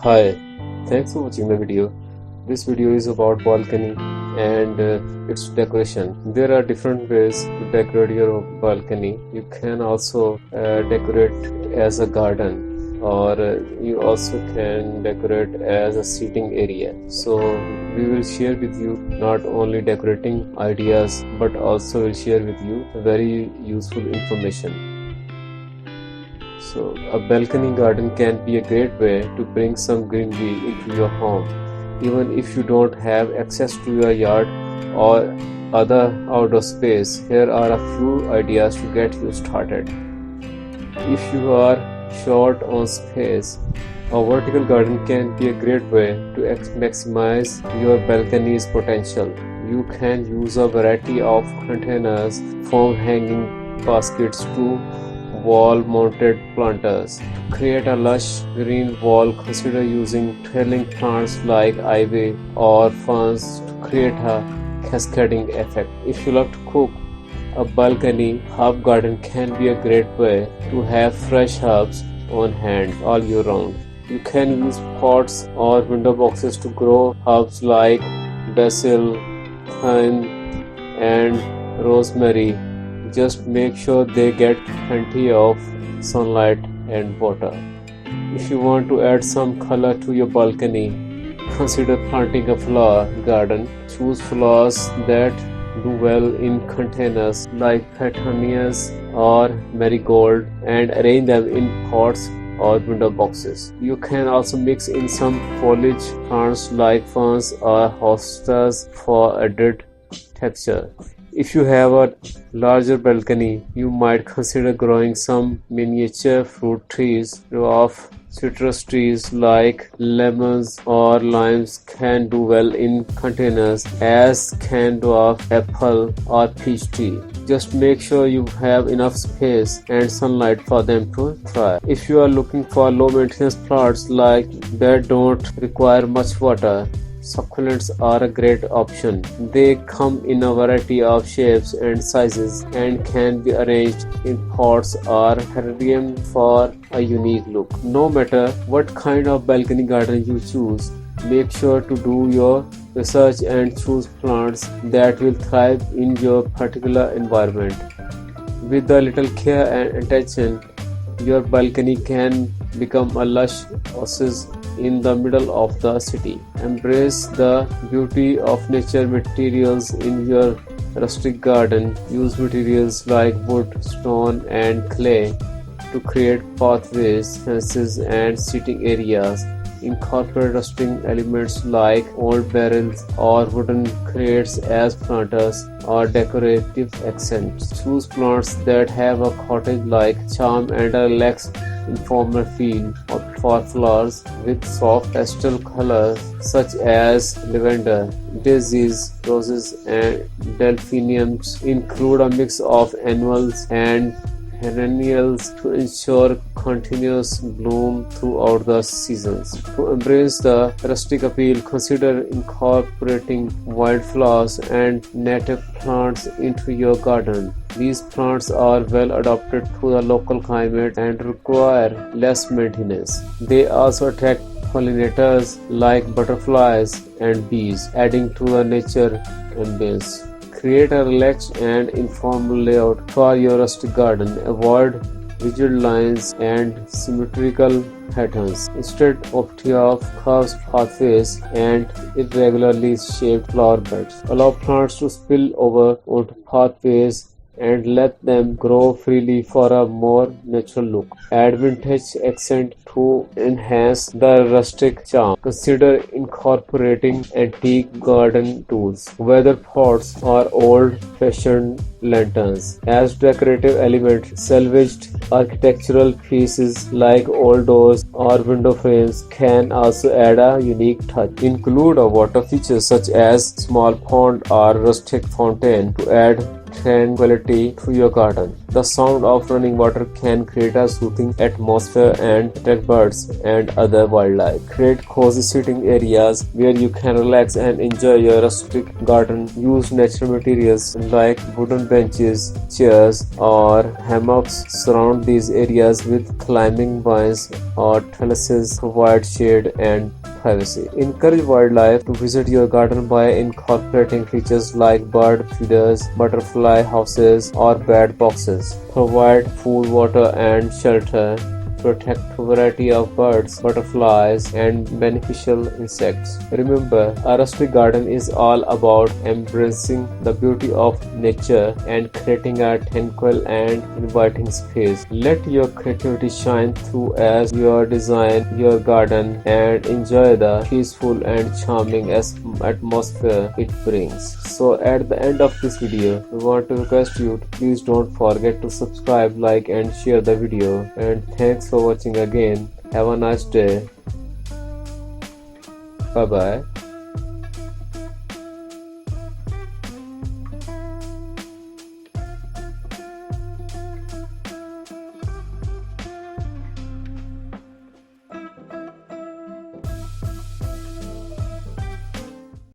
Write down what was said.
Hi, thanks for watching the video. This video is about balcony and its decoration. There are different ways to decorate your balcony. You can also decorate as a garden, or you also can decorate as a seating area. So we will share with you not only decorating ideas but also will share with you very useful information. So, a balcony garden can be a great way to bring some greenery into your home, even if you don't have access to your yard or other outdoor space. Here are a few ideas to get you started. If you are short on space, a vertical garden can be a great way to maximize your balcony's potential. You can use a variety of containers from hanging baskets to wall-mounted planters. To create a lush green wall, consider using trailing plants like ivy or ferns to create a cascading effect. If you love to cook, a balcony herb garden can be a great way to have fresh herbs on hand all year round. You can use pots or window boxes to grow herbs like basil, thyme, and rosemary. Just make sure they get plenty of sunlight and water. If you want to add some color to your balcony, consider planting a flower garden. Choose flowers that do well in containers like petunias or marigold and arrange them in pots or window boxes. You can also mix in some foliage plants like ferns or hostas for added texture. If you have a larger balcony, you might consider growing some miniature fruit trees. Dwarf citrus trees like lemons or limes can do well in containers, as can dwarf apple or peach tree. Just make sure you have enough space and sunlight for them to thrive. If you are looking for low maintenance plants like that don't require much water, succulents are a great option. They come in a variety of shapes and sizes and can be arranged in pots or terrarium for a unique look. No matter what kind of balcony garden you choose, make sure to do your research and choose plants that will thrive in your particular environment. With a little care and attention, your balcony can become a lush oasis in the middle of the city. Embrace the beauty of nature materials in your rustic garden. Use materials like wood, stone, and clay to create pathways, fences, and seating areas. Incorporate rustic elements like old barrels or wooden crates as planters or decorative accents. Choose plants that have a cottage-like charm and a relaxed, informal feel. For flowers with soft pastel colors such as lavender, daisies, roses, and delphiniums. Include a mix of annuals and perennials to ensure continuous bloom throughout the seasons. To embrace the rustic appeal, consider incorporating wildflowers and native plants into your garden. These plants are well adapted to the local climate and require less maintenance. They also attract pollinators like butterflies and bees, adding to the nature ambience. Create a relaxed and informal layout for your rustic garden. Avoid rigid lines and symmetrical patterns. Instead, opt for curved pathways and irregularly shaped flower beds. Allow plants to spill over onto pathways and let them grow freely for a more natural look. Add vintage accent to enhance the rustic charm. Consider incorporating antique garden tools, weather pots or old-fashioned lanterns as decorative elements. Salvaged architectural pieces like old doors or window frames can also add a unique touch. Include a water feature such as small pond or rustic fountain to add tranquility to your garden. The sound of running water can create a soothing atmosphere and attract birds and other wildlife. Create cozy sitting areas where you can relax and enjoy your rustic garden. Use natural materials like wooden benches, chairs, or hammocks. Surround these areas with climbing vines or trellises. Provide shade and privacy. Encourage wildlife to visit your garden by incorporating features like bird feeders, butterfly houses, or bat boxes. Provide food, water, and shelter. Protect a variety of birds, butterflies, and beneficial insects. Remember, a rustic garden is all about embracing the beauty of nature and creating a tranquil and inviting space. Let your creativity shine through as you design your garden and enjoy the peaceful and charming atmosphere it brings. So, at the end of this video, we want to request you to please don't forget to subscribe, like, and share the video. And thanks for watching again. Have a nice day. Bye bye.